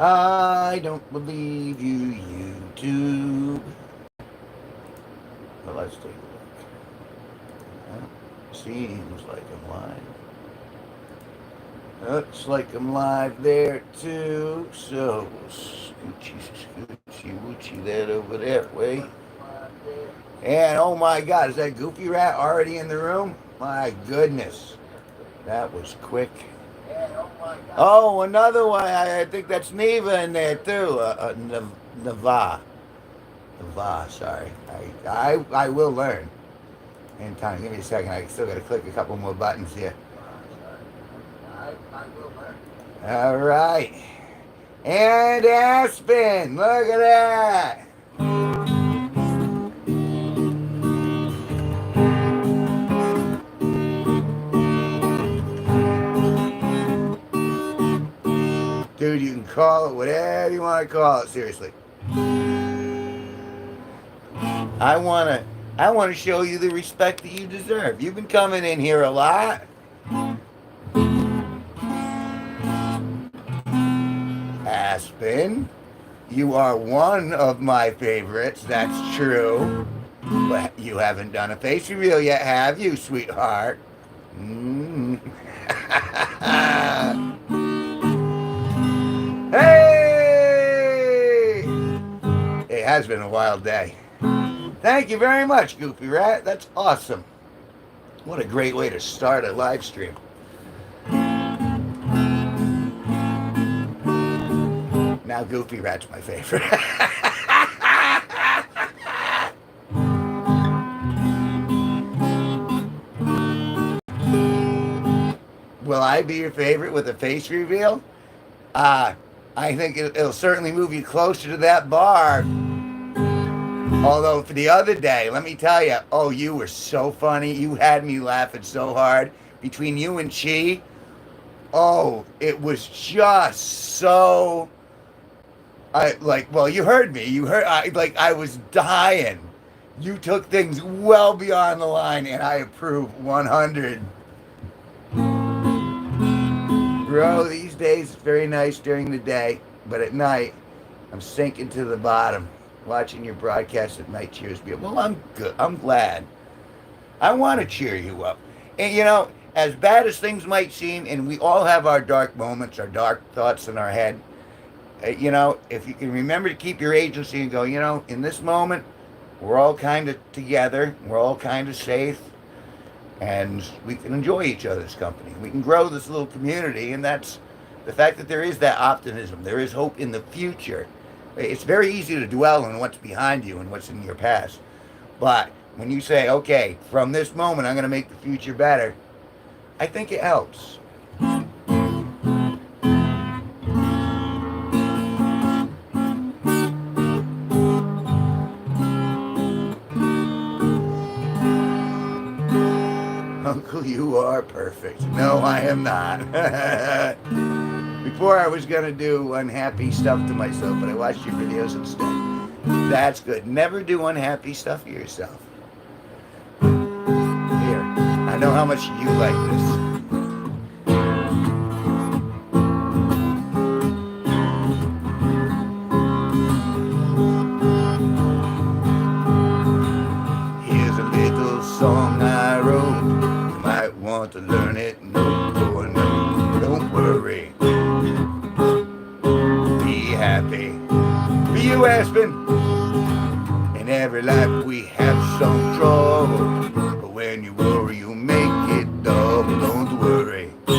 I don't believe you, YouTube. Well, let's take a look. Seems like I'm live. Looks like I'm live there too. So, scoochie, woochie that over that way. And oh my God, is that Goofy Rat already in the room? My goodness, that was quick. Oh, another one. I think that's Neva in there too. Nava. Nava, sorry. I will learn in time. Give me a second. I still got to click a couple more buttons here. All right. And Aspen. Look at that. Dude, you can call it whatever you want to call it, seriously. I wanna show you the respect that you deserve. You've been coming in here a lot. Aspen, you are one of my favorites, that's true. But you haven't done a face reveal yet, have you, sweetheart? Mm. Hey! It has been a wild day. Thank you very much, Goofy Rat. That's awesome. What a great way to start a live stream. Now Goofy Rat's my favorite. Will I be your favorite with a face reveal? I think it'll certainly move you closer to that bar. Although for the other day, let me tell you, oh, you were so funny. You had me laughing so hard. Between you and Chi, oh, it was just so. Well, you heard me. You heard, I was dying. You took things well beyond the line, and I approve 100. Bro, these days it's very nice during the day, but at night I'm sinking to the bottom. Watching your broadcast at night cheers me up. Well, I'm good. I'm glad. I want to cheer you up. And you know, as bad as things might seem, and we all have our dark moments, our dark thoughts in our head, you know, if you can remember to keep your agency and go, you know, in this moment, we're all kind of together. We're all kind of safe. And we can enjoy each other's company. We can grow this little community, and that's the fact that there is that optimism. There is hope in the future. It's very easy to dwell on what's behind you and what's in your past. But when you say, okay, from this moment, I'm going to make the future better, I think it helps. Uncle, you are perfect. No, I am not. Before I was going to do unhappy stuff to myself, but I watched your videos instead. That's good. Never do unhappy stuff to yourself. Here, I know how much you like this. Here's a little song I wrote. You might want to learn it. No, don't worry. Be happy. Be you, Aspen. In every life we have some trouble, but when you worry, you make it double. Don't worry. Be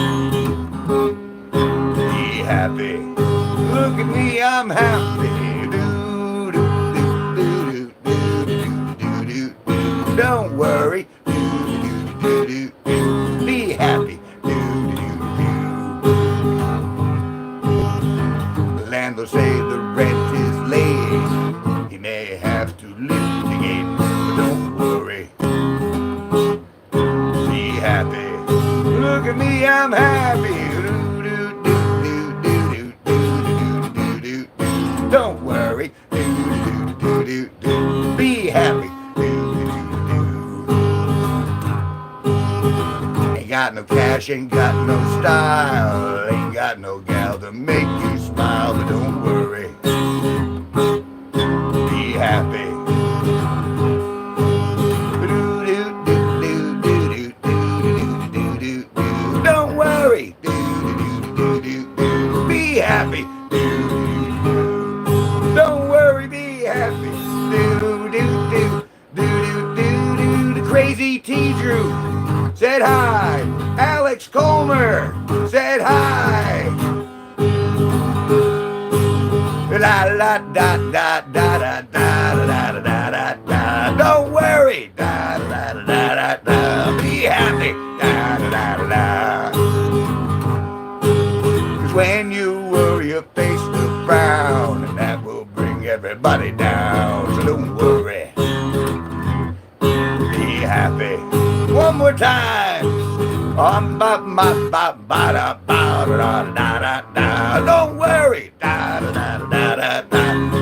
happy. Look at me, I'm happy. Don't worry. Be happy. The landlord say the rent is late. He may have to lift the gate, but don't worry. Be happy. Look at me, I'm happy. Don't worry. Be happy. Ain't got no cash, ain't got no style, ain't got no gal to make you smile, but don't worry. Be happy. Don't worry. Be happy. Don't worry, be happy. The crazy T. Drew said hi. Alex Colmer said hi. La la da da da da da da da da da. Don't worry. Da da da da da. Be happy. Da da da da. 'Cause when you worry, your face will frown, and that will bring everybody down. So don't worry. Be happy. One more time. Don't worry.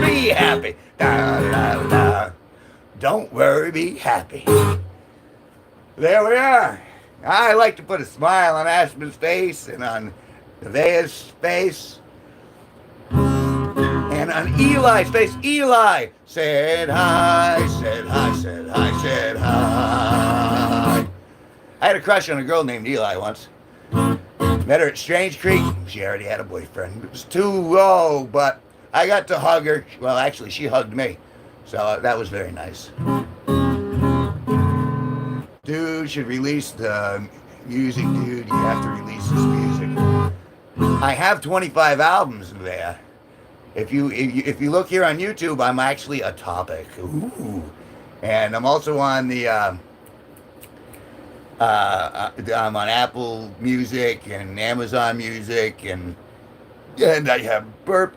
Be happy. Don't worry, be happy. There we are. I like to put a smile on Ashman's face and on Nevaeh's face and on Eli's face. Eli said hi, said hi, said hi, said hi. I had a crush on a girl named Eli once. Met her at Strange Creek. She already had a boyfriend. It was too low, but I got to hug her. Well, actually, she hugged me. So that was very nice. Dude should release the music, dude. You have to release this music. I have 25 albums there. If you look here on YouTube, I'm actually a topic. Ooh. And I'm also on the I'm on Apple Music and Amazon Music, and I have burp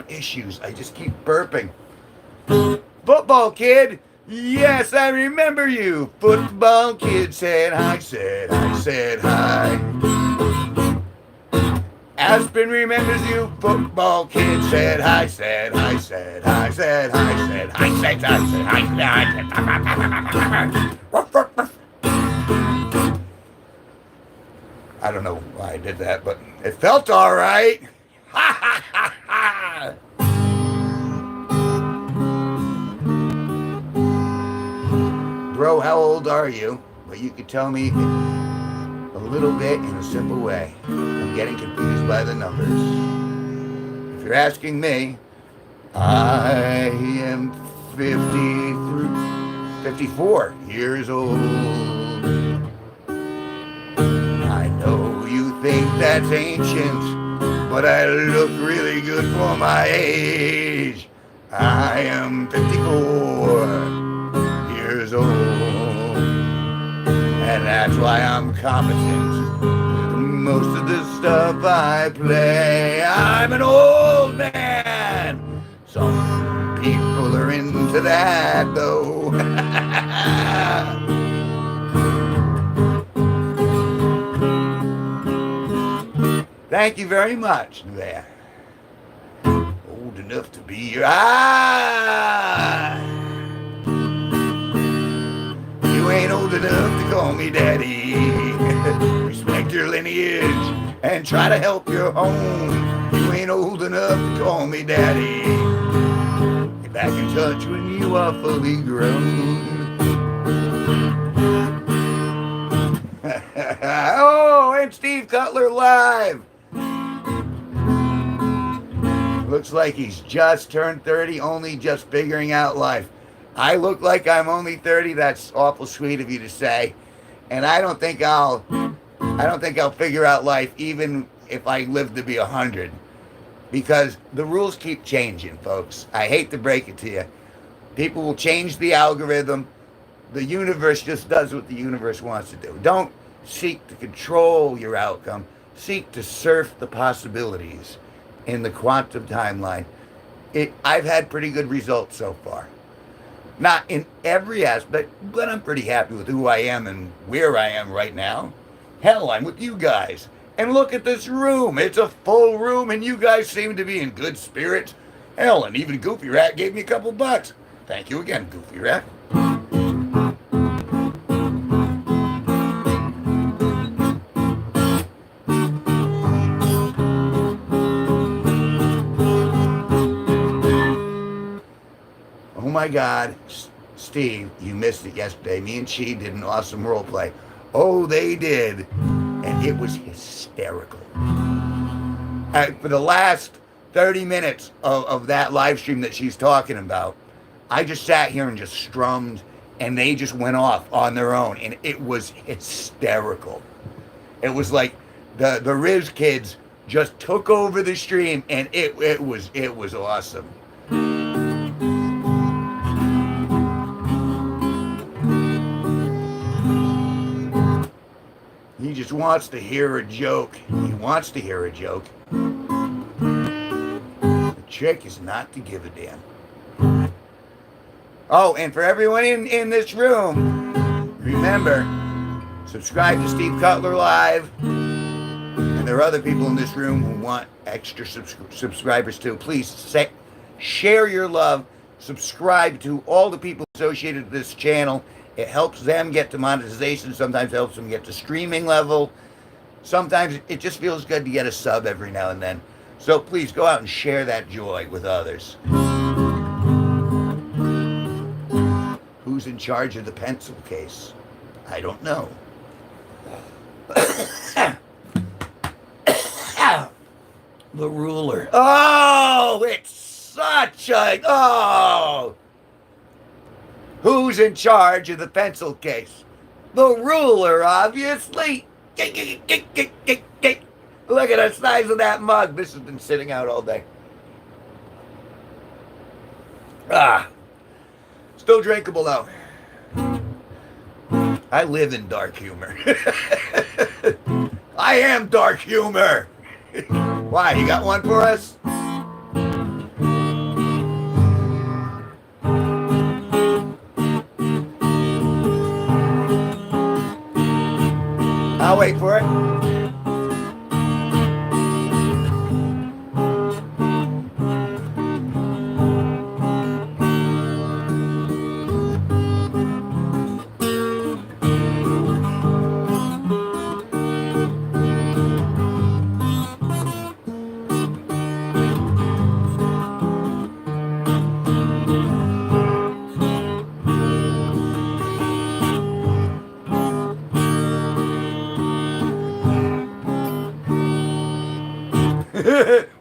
issues. I just keep burping. Football kid, yes, I remember you. Football kid said hi, said hi, said hi. Aspen remembers you. Football kid said hi, said hi, said hi, said hi, said hi, said hi, said hi, said hi. I don't know why I did that, but it felt all right. Ha ha ha ha. Bro, how old are you? Well, you could tell me a little bit in a simple way. I'm getting confused by the numbers. If you're asking me, I am 54 years old. I know you think that's ancient, but I look really good for my age. I am 54 years old, and that's why I'm competent with most of the stuff I play. I'm an old man. Some people are into that, though. Thank you very much, there. Old enough to be your You ain't old enough to call me daddy. Respect your lineage and try to help your home. You ain't old enough to call me daddy. Get back in touch when you are fully grown. Oh, and Steve Cutler live. Looks like he's just turned 30, only just figuring out life. I look like I'm only 30. That's awful sweet of you to say. And I don't think I'll figure out life even if I live to be 100. Because the rules keep changing, folks. I hate to break it to you. People will change the algorithm. The universe just does what the universe wants to do. Don't seek to control your outcome. Seek to surf the possibilities in the quantum timeline. I've had pretty good results so far. Not in every aspect, but I'm pretty happy with who I am and where I am right now. Hell, I'm with you guys. And look at this room. It's a full room, and you guys seem to be in good spirits. Hell, and even Goofy Rat gave me a couple bucks. Thank you again, Goofy Rat. my God, Steve, you missed it yesterday. Me and Chi did an awesome role play. Oh, they did. And it was hysterical. For the last 30 minutes of that live stream that she's talking about, I just sat here and just strummed, and they just went off on their own, and it was hysterical. It was like the Riz kids just took over the stream, and it was awesome. He just wants to hear a joke. He wants to hear a joke. The trick is not to give a damn. Oh, and for everyone in this room, remember, subscribe to Steve Cutler Live. And there are other people in this room who want extra subscribers too. Please share your love. Subscribe to all the people associated with this channel. It helps them get to monetization. Sometimes it helps them get to streaming level. Sometimes it just feels good to get a sub every now and then. So please go out and share that joy with others. Who's in charge of the pencil case? I don't know. The ruler. Oh, it's such a... Oh! Who's in charge of the pencil case? The ruler, obviously. Look at the size of that mug. This has been sitting out all day. Still drinkable, though. I live in dark humor. I am dark humor. Why, you got one for us? I'll wait for it.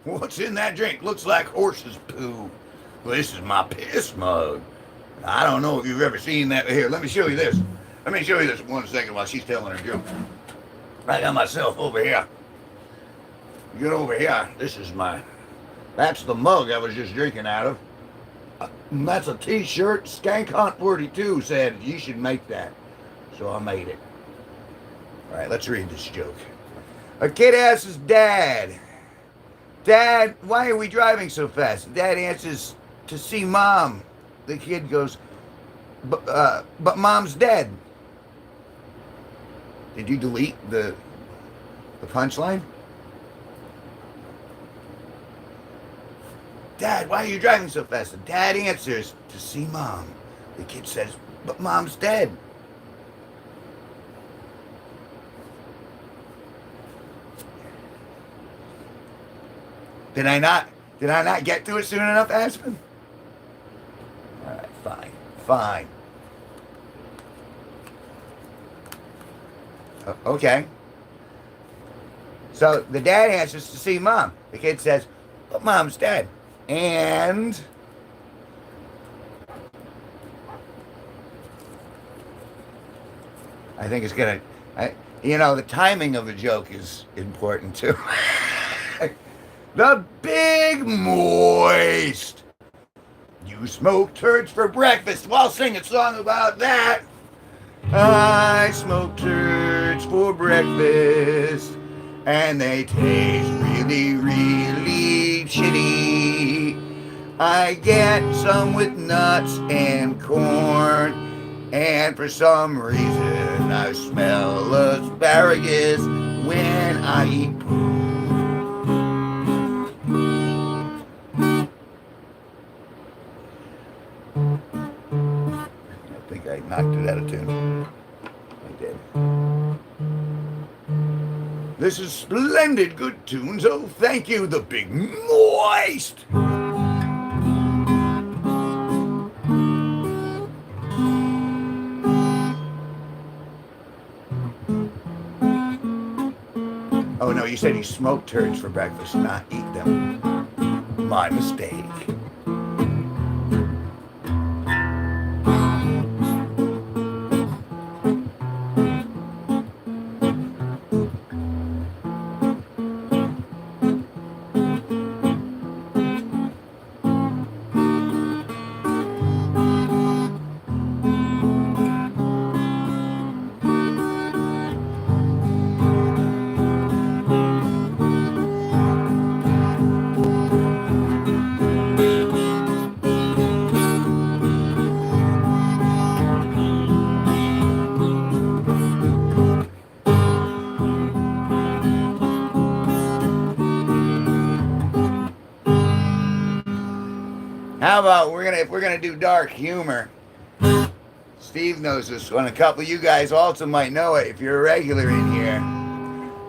What's in that drink? Looks like horse's poo. Well, this is my piss mug. I don't know if you've ever seen that. Here, let me show you this. Let me show you this 1 second while she's telling her joke. I got myself over here. Get over here. This is that's the mug I was just drinking out of. That's a t-shirt. Skank Hunt 42 said you should make that. So I made it. All right, let's read this joke. A kid asks his dad, "Dad, why are we driving so fast?" Dad answers, "To see Mom." The kid goes, but Mom's dead." Did you delete the punchline? "Dad, why are you driving so fast?" The dad answers, "To see Mom." The kid says, "But Mom's dead." Did I not get to it soon enough, Aspen? All right, fine. Okay. So the dad answers, "To see Mom." The kid says, "But Mom's dead." And I think it's gonna, the timing of the joke is important too. The Big Moist. "You smoke turds for breakfast." Well, I'll sing a song about that. I smoke turds for breakfast, and they taste really, really shitty. I get some with nuts and corn, and for some reason I smell asparagus when I eat poo. I knocked it out of tune. I did. This is splendid good tunes. Oh, thank you, the Big Moist. you said you smoke turds for breakfast, not eat them. My mistake. How about if we're gonna do dark humor? Steve knows this one. A couple of you guys also might know it if you're a regular in here.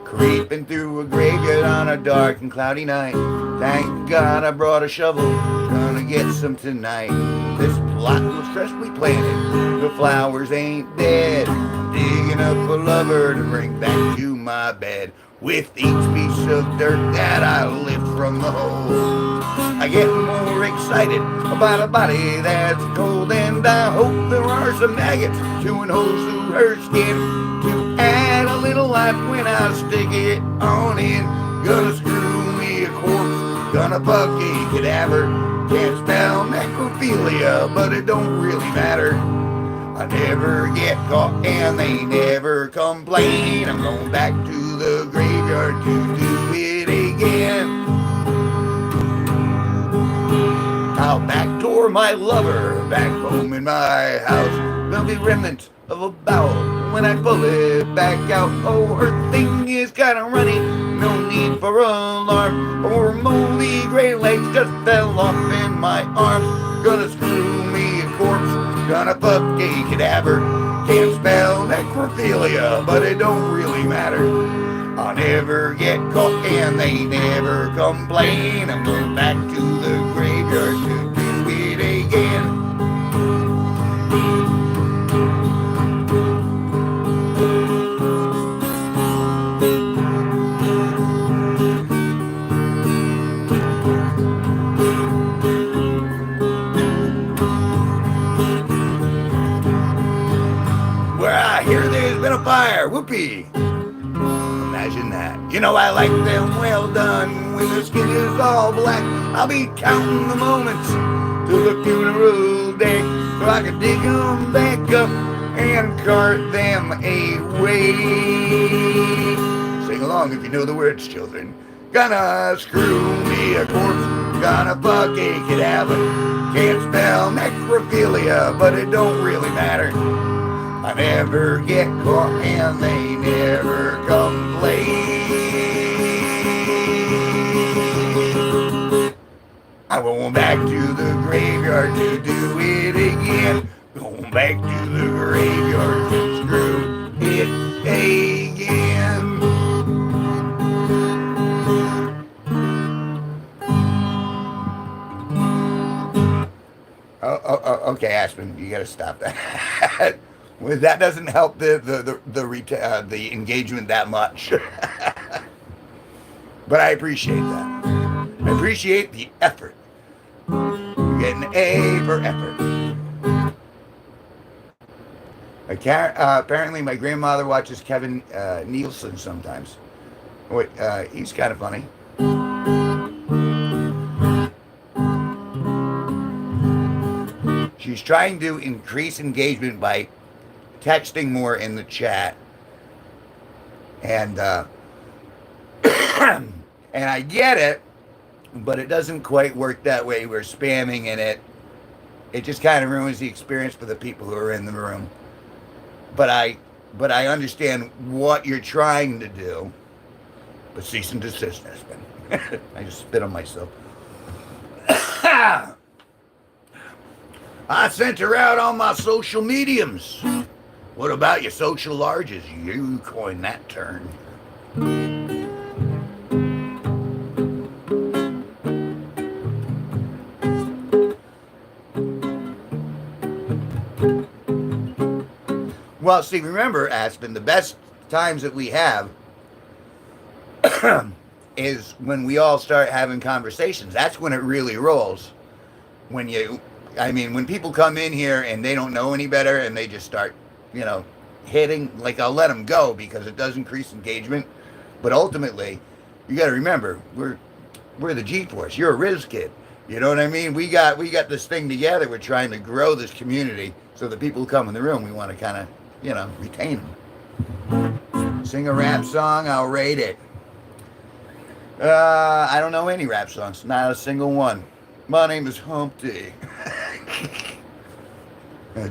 Creeping through a graveyard on a dark and cloudy night. Thank God I brought a shovel. Gonna get some tonight. This plot was freshly planted. The flowers ain't dead. Digging up a lover to bring back to my bed. With each piece of dirt that I lift from the hole, I get more excited about a body that's cold, and I hope there are some maggots chewing holes through her skin to add a little life when I stick it on in. Gonna screw me a corpse, gonna fuck a cadaver. Can't spell necrophilia, but it don't really matter. I never get caught and they never complain. I'm going back to the graveyard to do it again. I'll backdoor my lover back home in my house. There'll be remnants of a bowel when I pull it back out. Oh, her thing is kinda runny, no need for alarm. Or moldy gray legs just fell off in my arms. Gonna screw me a corpse, gonna fuck a cadaver. Can't spell necrophilia, but it don't really matter. I'll never get caught and they never complain. I'm going back to the graveyard to do it again. Where I hear there's been a fire, whoopee. Imagine that. You know I like them well done when the skin is all black. I'll be counting the moments till the funeral day, so I can dig them back up and cart them away. Sing along if you know the words, children. Gonna screw me a corpse, gonna fuck a cadaver. Can't spell necrophilia, but it don't really matter. I never get caught and they never complain. I'm going back to the graveyard to do it again. Going back to the graveyard to screw it again. Okay, Aspen, you gotta stop that. Well, that doesn't help the engagement that much. But I appreciate that. I appreciate the effort. You're getting an A for effort. Apparently, my grandmother watches Kevin Nicholson sometimes. Wait, he's kind of funny. She's trying to increase engagement by texting more in the chat, and and I get it, but it doesn't quite work that way. We're spamming in it. It just kind of ruins the experience for the people who are in the room. But I understand what you're trying to do. But cease and desist, Espen. I just spit on myself. I sent her out on my social mediums. What about your social larges? You coined that term. Well, see, remember, Aspen, the best times that we have is when we all start having conversations. That's when it really rolls. When you, I mean, when people come in here and they don't know any better and they just start, you know, hitting, like I'll let them go because it does increase engagement. But ultimately, you got to remember, we're the G-Force. You're a Riz kid. You know what I mean? We got this thing together. We're trying to grow this community so the people who come in the room, we want to kind of, you know, retain them. Sing a rap song, I'll rate it. I don't know any rap songs. Not a single one. My name is Humpty.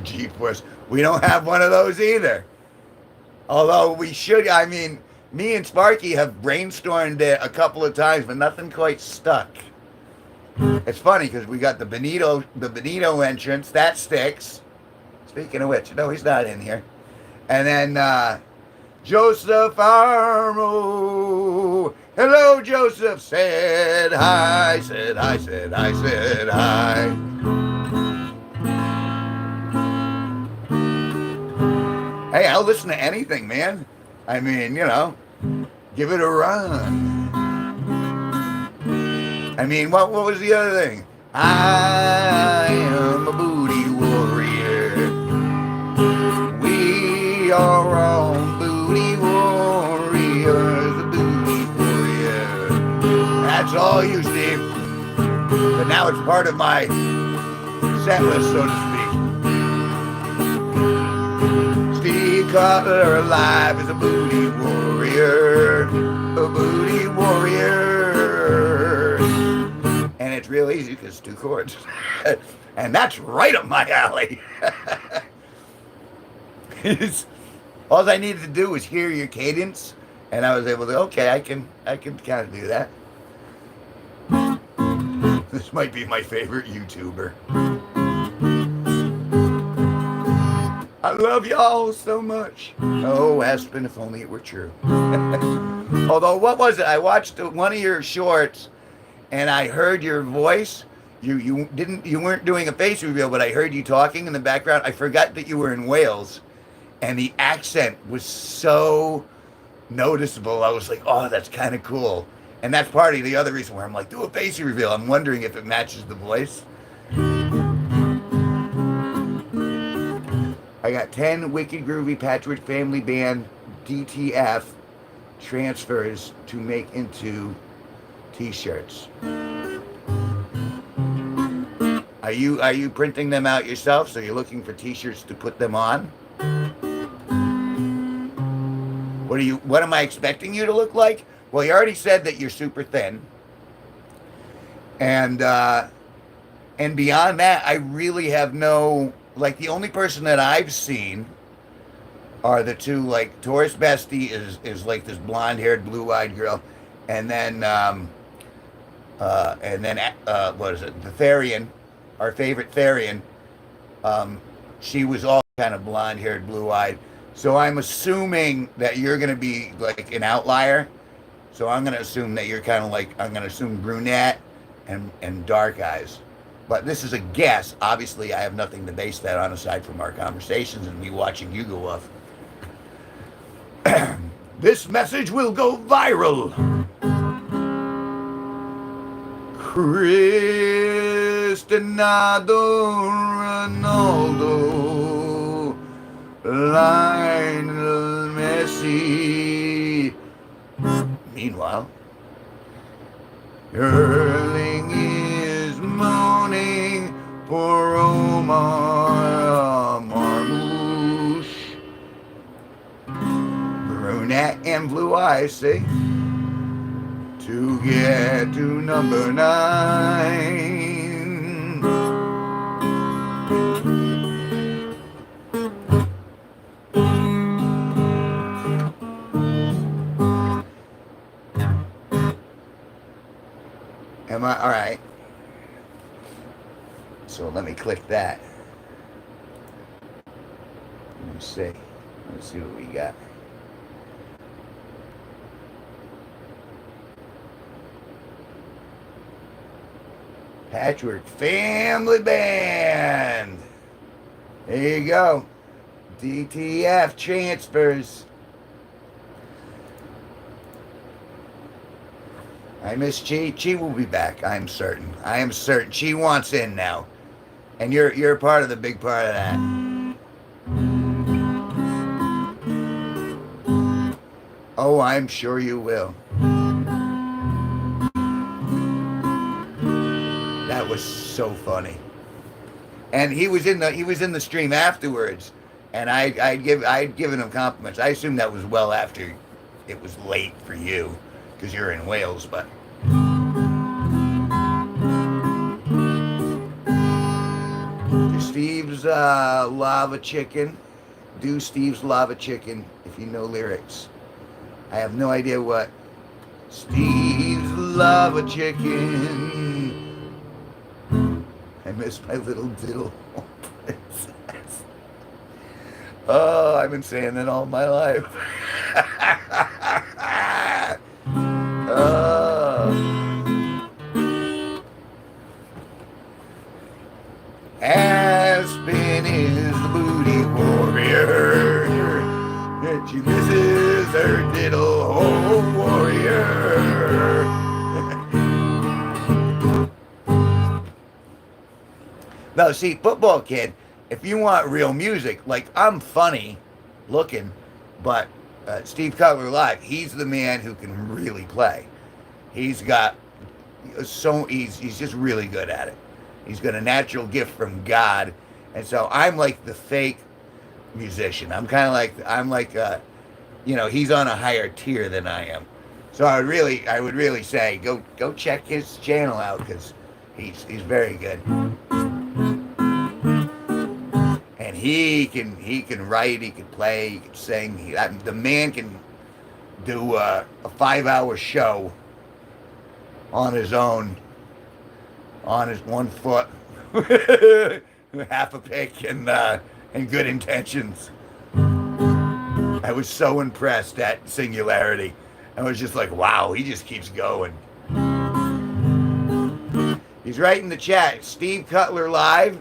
G-Force. We don't have one of those either. Although we should, I mean, me and Sparky have brainstormed it a couple of times, but nothing quite stuck. It's funny because we got the Benito entrance that sticks. Speaking of which, no, he's not in here. And then Joseph Armo. Hello, Joseph. Said hi. Said hi. Said hi. Said hi. Hey, I'll listen to anything, man. I mean, you know, give it a run. I mean, what was the other thing? I am a booty warrior. We are all booty warriors, a booty warrior. That's all you, Steve. But now it's part of my set list, so to speak. Steve Cutler alive is a booty warrior, a booty warrior. And it's real easy because it's 2 chords. And that's right up my alley. All I needed to do was hear your cadence, and I was able to, okay, I can kind of do that. This might be my favorite YouTuber. I love y'all so much. Oh, Aspen, if only it were true. Although, what was it? I watched one of your shorts, and I heard your voice. You weren't doing a face reveal, but I heard you talking in the background. I forgot that you were in Wales, and the accent was so noticeable. I was like, oh, that's kind of cool. And that's part of the other reason where I'm like, do a face reveal. I'm wondering if it matches the voice. I got 10 Wicked Groovy Patchwork Family Band DTF transfers to make into t-shirts. Are you printing them out yourself? So you're looking for t-shirts to put them on? What am I expecting you to look like? Well, you already said that you're super thin. And beyond that, I really have no, like, the only person that I've seen are the two, like, Taurus Bestie is like this blonde-haired, blue-eyed girl. And then what is it? The Therian, our favorite Therian, she was all kind of blonde-haired, blue-eyed. So I'm assuming that you're going to be, like, an outlier. So I'm going to assume that you're kind of like, I'm going to assume brunette and dark eyes. But this is a guess. Obviously, I have nothing to base that on aside from our conversations and me watching you go off. This message will go viral. Cristiano Ronaldo, Lionel Messi. Meanwhile, Erling is moaning for Omar Marmouche. Brunette and blue eyes, see? To get to number 9. Am I all right? So let me click that. Let me see. Let's see what we got. Patchwork Family Band. There you go. DTF transfers. I miss Chi. Chi will be back. I am certain. I am certain. Chi wants in now, and you're a part of the big part of that. Oh, I'm sure you will. That was so funny. And he was in the stream afterwards, and I'd given him compliments. I assume that was well after it was late for you, because you're in Wales. But Steve's lava chicken, do Steve's lava chicken if you know lyrics. I have no idea what Steve's lava chicken. I miss my little diddle princess. Oh, I've been saying that all my life. Oh. Aspen is the booty warrior, and she misses her diddle hole warrior. Now, see, football kid, if you want real music, like I'm funny looking, but Steve Cutler Live, he's the man who can really play. He's got he's just really good at it. He's got a natural gift from God, and so I'm like the fake musician. He's on a higher tier than I am. So I would really say go check his channel out, because he's very good. And he can write, he can play, he can sing. The man can do a 5-hour show on his own, on his one foot, half a pick, and good intentions. I was so impressed at Singularity. I was just like, wow, he just keeps going. He's right in the chat, Steve Cutler Live,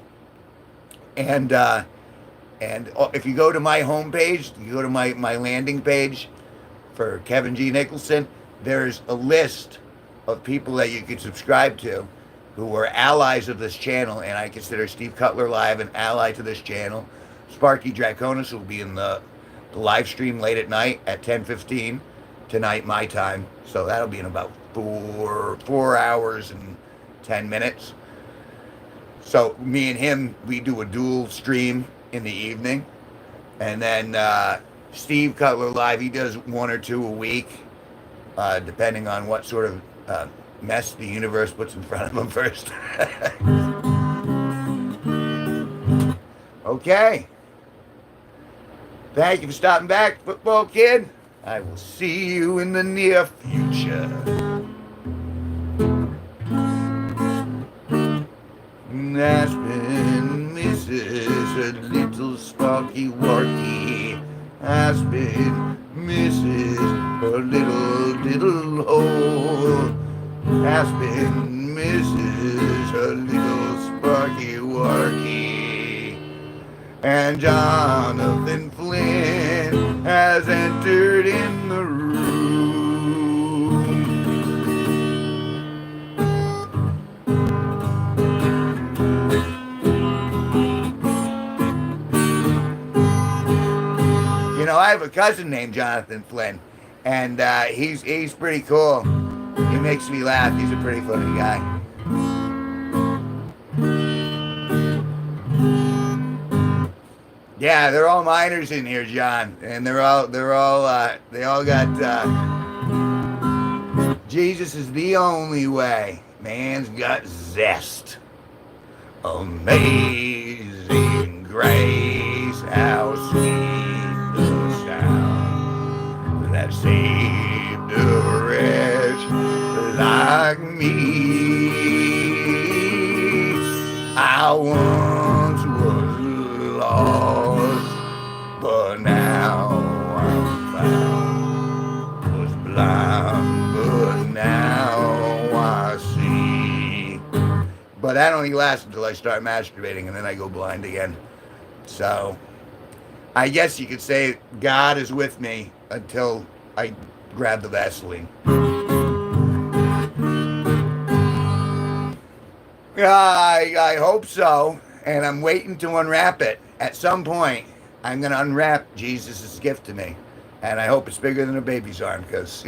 and if you go to my homepage, you go to my landing page for Kevin G Nicholson, there's a list of people that you can subscribe to who are allies of this channel, and I consider Steve Cutler Live an ally to this channel. Sparky Draconis will be in the live stream late at night at 10:15 tonight, my time. So that'll be in about 4 hours and 10 minutes. So me and him, we do a dual stream in the evening. And then Steve Cutler Live, he does 1 or 2 a week, depending on what sort of mess the universe puts in front of him first. Okay. Thank you for stopping back, football kid. I will see you in the near future. Aspen misses a little sparky warky. Aspen misses a little hole. Aspen misses a little sparky warky. And Jonathan Flynn has entered in the room. You know, I have a cousin named Jonathan Flynn, and he's pretty cool. He makes me laugh. He's a pretty funny guy. Yeah, they're all minors in here, John, and they all got Jesus is the only way. Man's got zest. Amazing grace, how sweet the sound that saved a wretch like me. I once was lost, but now I'm found. Was blind, but now I see. But that only lasts until I start masturbating, and then I go blind again. So I guess you could say God is with me until I grab the Vaseline. I hope so, and I'm waiting to unwrap it. At some point, I'm going to unwrap Jesus' gift to me, and I hope it's bigger than a baby's arm because,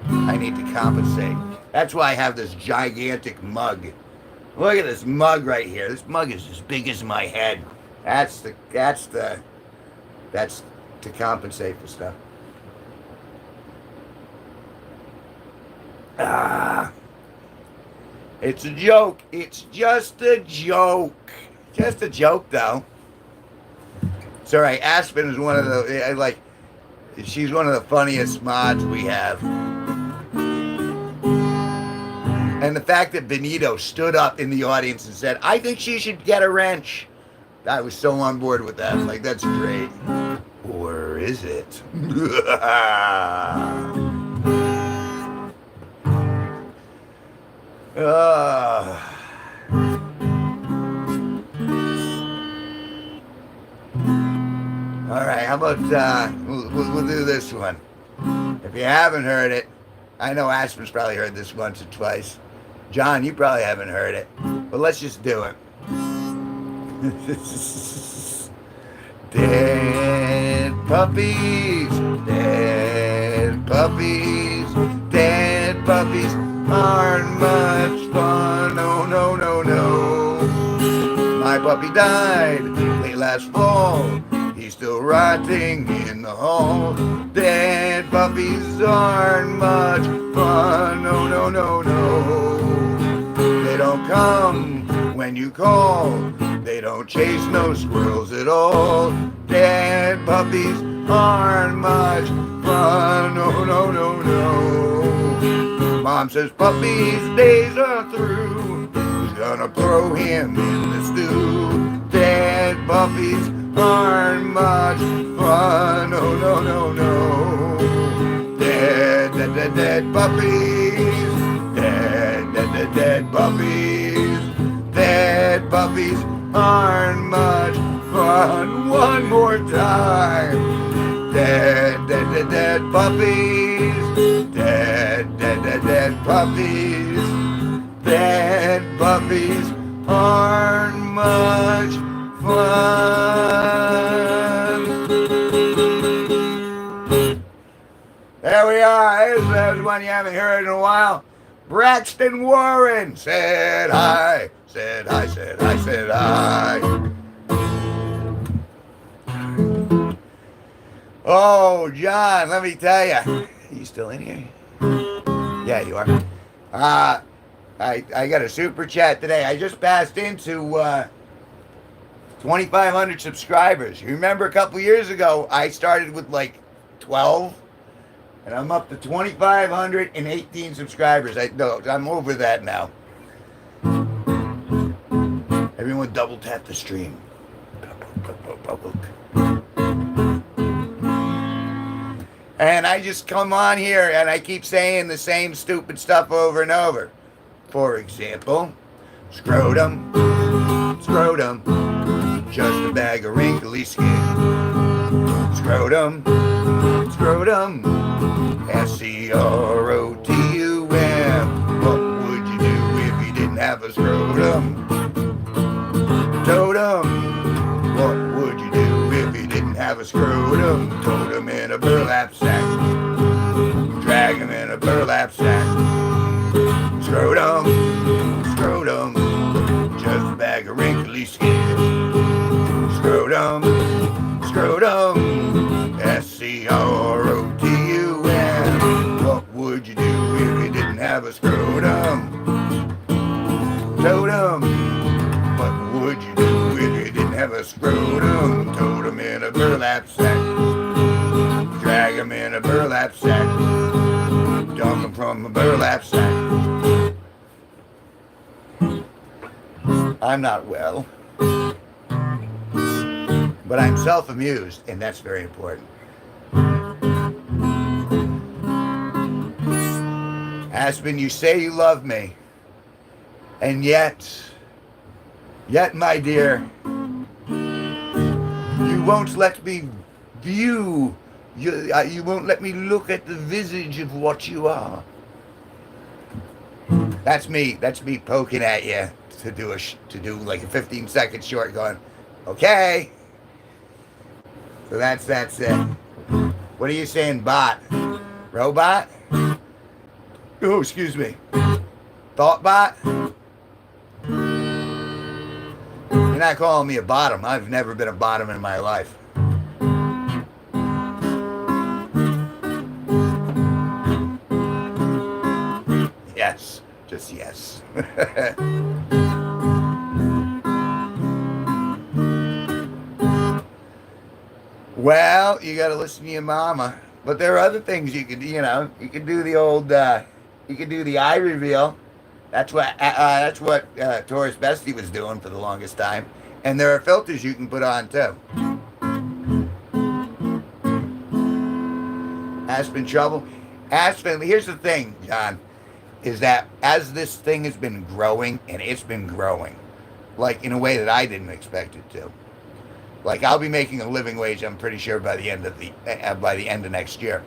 I need to compensate. That's why I have this gigantic mug. Look at this mug right here. This mug is as big as my head. That's to compensate for stuff. It's a joke. It's just a joke. Just a joke, though. It's all right. Aspen is one of the she's one of the funniest mods we have. And the fact that Benito stood up in the audience and said, "I think she should get a wrench." I was so on board with that. Like, that's great. Or is it? All right, how about we'll do this one. If you haven't heard it, I know Aspen's probably heard this once or twice. John, you probably haven't heard it, but let's just do it. Dead puppies, dead puppies, dead puppies aren't much fun. Oh, no, no, no. My puppy died late last fall. He's still rotting in the hall. Dead puppies aren't much fun. No, no, no, no. They don't come when you call. They don't chase no squirrels at all. Dead puppies aren't much fun. No, no, no, no. Mom says puppies' days are through. She's gonna throw him in the stew. Dead puppies aren't much fun. No, no, no, no. Dead, dead, dead, dead puppies. Dead, dead, dead, dead puppies. Dead puppies aren't much fun. One more time. Dead, dead, dead, dead puppies. Dead, dead, dead, dead puppies. Dead puppies aren't much fun. There we are. There's one you haven't heard in a while. Braxton Warren said hi, said hi, said hi, said hi. Oh, John, let me tell you. Are you still in here? Yeah, you are. I got a super chat today. I just passed into 2,500 subscribers. You remember a couple years ago, I started with like 12, and I'm up to 2,518 subscribers. I'm over that now. Everyone double tap the stream. And I just come on here and I keep saying the same stupid stuff over and over. For example, scrotum, scrotum, just a bag of wrinkly skin. Scrotum, scrotum, S-C-R-O-T-U-M. What would you do if you didn't have a scrotum? Totem, what would you do if you didn't have a scrotum? Totem in a burlap sack. Drag him in a burlap sack. Scrotum, scrotum, just a bag of wrinkly skin. Scrotum, scrotum, S-C-R-O-T-U-M. What would you do if you didn't have a scrotum? Totem, what would you do if you didn't have a scrotum? Totem in a burlap sack. Drag him in a burlap sack. Dump him from a burlap sack. I'm not well, but I'm self-amused, and that's very important. Aspen, you say you love me, and yet, my dear, you won't let me view, you won't let me look at the visage of what you are. That's me poking at you to do like a 15-second short going, okay. So that's it. What are you saying, bot? Robot? Oh, excuse me. Thought bot? You're not calling me a bottom. I've never been a bottom in my life. Yes. Just yes. Well, you got to listen to your mama. But there are other things you could, you could do the old, you could do the eye reveal. That's what Taurus Bestie was doing for the longest time. And there are filters you can put on too. Aspen trouble. Aspen. Here's the thing, John, is that as this thing has been growing, and it's been growing, like in a way that I didn't expect it to. Like I'll be making a living wage, I'm pretty sure by the end of next year.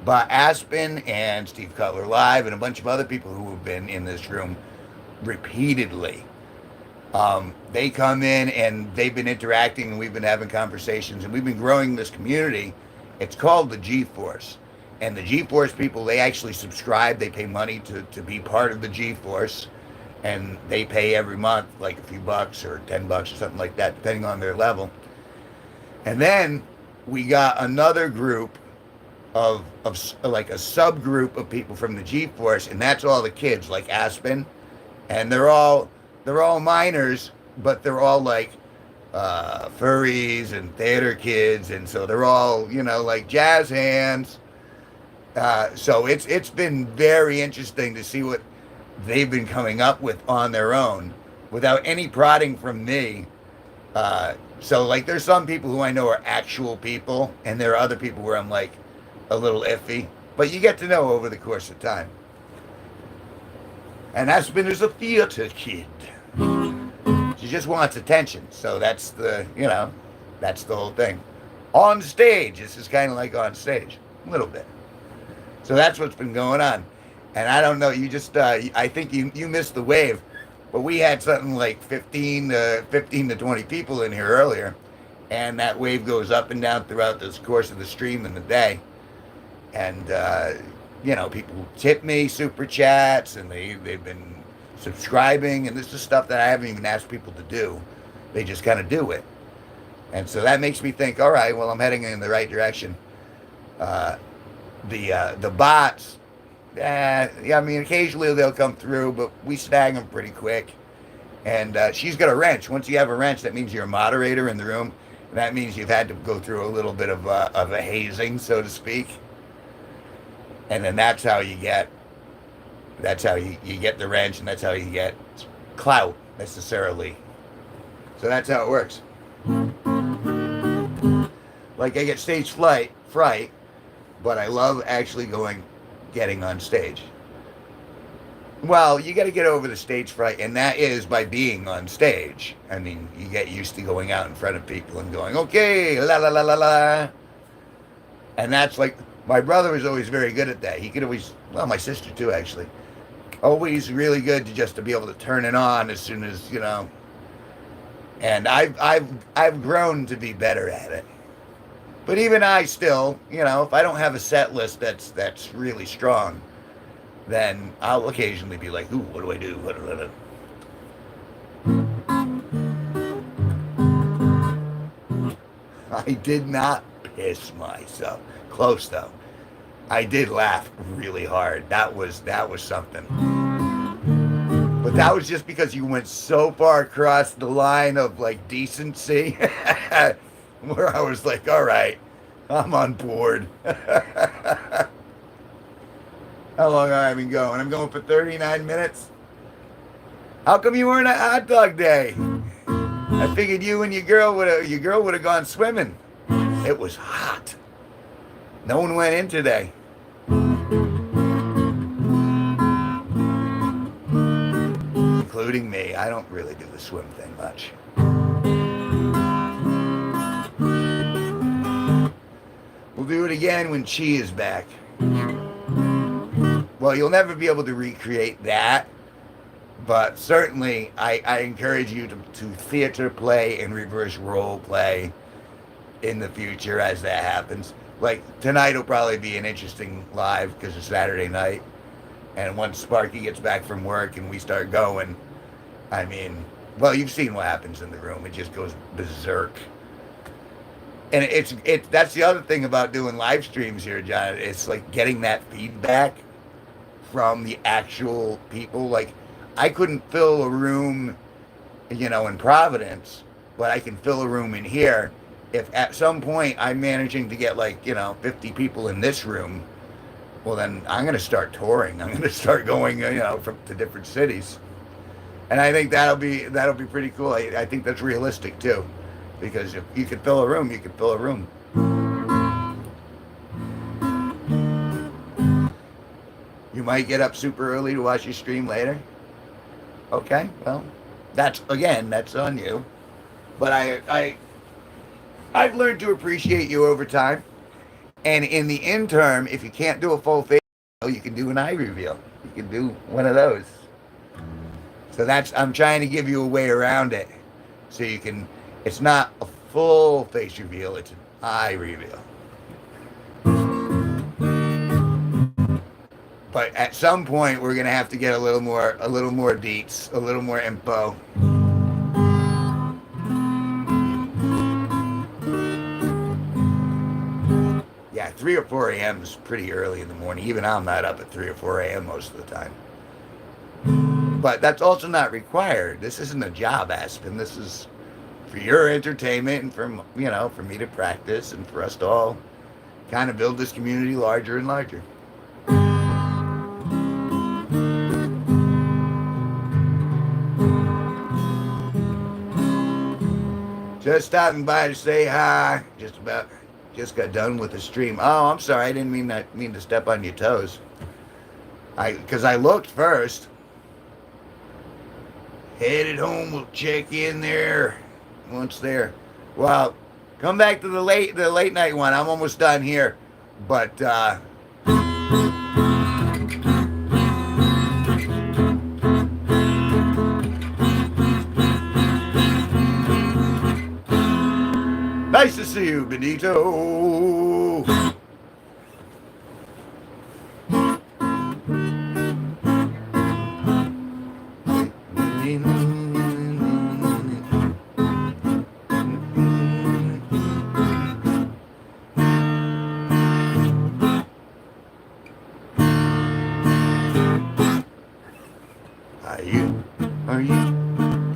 But Aspen and Steve Cutler Live and a bunch of other people who have been in this room repeatedly, they come in and they've been interacting and we've been having conversations and we've been growing this community. It's called the G-Force. And the G-Force people, they actually subscribe. They pay money to be part of the G-Force. And they pay every month like a few bucks or $10 or something like that, depending on their level. And then we got another group of like a subgroup of people from the G-Force, and that's all the kids, like Aspen. And they're all minors, but they're all like furries and theater kids, and so they're all, like jazz hands. So it's been very interesting to see what they've been coming up with on their own without any prodding from me. So like there's some people who I know are actual people, and there are other people where I'm like a little iffy, but you get to know over the course of time. And Aspen is a theater kid. She just wants attention. So that's that's the whole thing. On stage, this is kind of like on stage, a little bit. So that's what's been going on. And I don't know, you just, I think you missed the wave, but we had something like 15 to 20 people in here earlier, and that wave goes up and down throughout the course of the stream in the day. And, people tip me super chats, and they've been subscribing, and this is stuff that I haven't even asked people to do. They just kind of do it. And so that makes me think, all right, well, I'm heading in the right direction. The bots, I mean, occasionally they'll come through, but we snag them pretty quick. And she's got a wrench. Once you have a wrench, that means you're a moderator in the room. And that means you've had to go through a little bit of a hazing, so to speak. And then that's how you get the wrench, and that's how you get clout, necessarily. So that's how it works. Like I get stage fright, but I love actually getting on stage. Well, you got to get over the stage fright, and that is by being on stage. I mean, you get used to going out in front of people and going, okay, la la la la la. And that's like, my brother was always very good at that. He could always, well, my sister too, actually. Always really good to be able to turn it on as soon as, And I've grown to be better at it. But even I still, if I don't have a set list that's really strong, then I'll occasionally be like, ooh, what do I do? What do I do? I did not piss myself. Close though. I did laugh really hard. That was something. But that was just because you went so far across the line of like decency where I was like, all right, I'm on board. How long have I been going? I'm going for 39 minutes. How come you weren't at hot dog day? I figured you and your girl would have gone swimming. It was hot. No one went in today. Including me. I don't really do the swim thing much. We'll do it again when Chi is back. Well, you'll never be able to recreate that But certainly, I encourage you to theater play and reverse role play in the future as that happens. Like tonight will probably be an interesting live because it's Saturday night. And once Sparky gets back from work and we start going, I mean, well, you've seen what happens in the room. It just goes berserk. And that's the other thing about doing live streams here, John. It's like getting that feedback from the actual people. Like, I couldn't fill a room, in Providence, but I can fill a room in here. If at some point I'm managing to get 50 people in this room, well, then I'm going to start touring. I'm going to start going, to different cities. And I think that'll be pretty cool. I think that's realistic too, because if you can fill a room, you can fill a room. You might get up super early to watch your stream later. Okay, well, that's on you. But I've learned to appreciate you over time. And in the interim, if you can't do a full face reveal, you can do an eye reveal. You can do one of those. So I'm trying to give you a way around it. So you can, it's not a full face reveal, it's an eye reveal. But at some point, we're gonna have to get a little more deets, a little more info. Yeah, 3 or 4 a.m. is pretty early in the morning. Even I'm not up at 3 or 4 a.m. most of the time. But that's also not required. This isn't a job, Aspen. This is for your entertainment and for me to practice and for us to all kind of build this community larger and larger. Just stopping by to say hi. Just got done with the stream. Oh, I'm sorry. I didn't mean to step on your toes. Because I looked first. Headed home. We'll check in there once there. Well, come back to the late night one. I'm almost done here, but nice to see you, Benito. Are you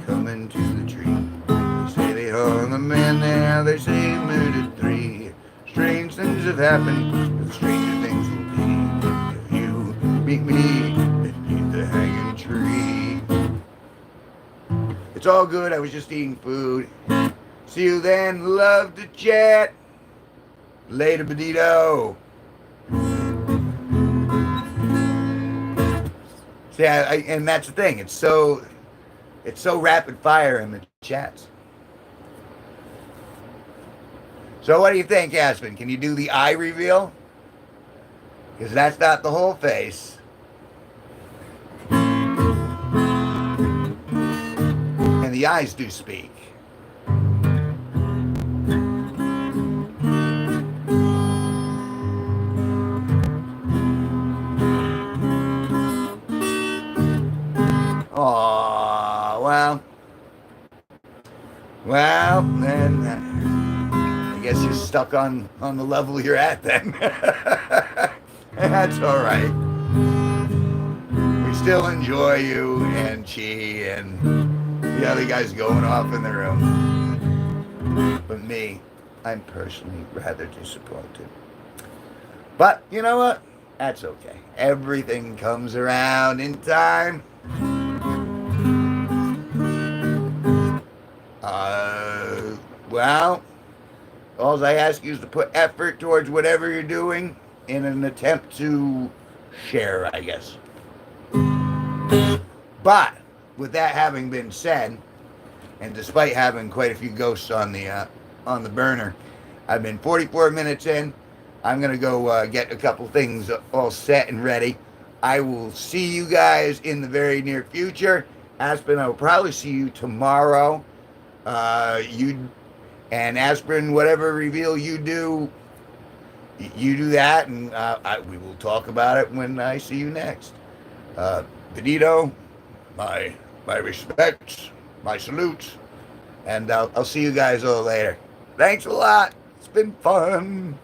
coming to the tree? They say they hung a man there, they say murdered 3. Strange things have happened, but stranger things will be if you meet me beneath the hanging tree. It's all good, I was just eating food. See you then, love to chat. Later, Benito. See, and that's the thing. It's so rapid fire in the chats. So what do you think, Aspen? Can you do the eye reveal? Because that's not the whole face. And the eyes do speak. Oh, well, then I guess you're stuck on the level you're at then. That's all right. We still enjoy you and Chi and the other guys going off in the room. But me, I'm personally rather disappointed. But you know what? That's okay. Everything comes around in time. Well, all I ask you is to put effort towards whatever you're doing in an attempt to share, I guess. But with that having been said, and despite having quite a few ghosts on the burner, I've been 44 minutes in. I'm gonna go get a couple things all set and ready. I will see you guys in the very near future. Aspen, I will probably see you tomorrow. You and Aspirin, whatever reveal you do, you do that, and we will talk about it when I see you next. Benito, my my respects, my salutes, and I'll see you guys all later. Thanks a lot. It's been fun.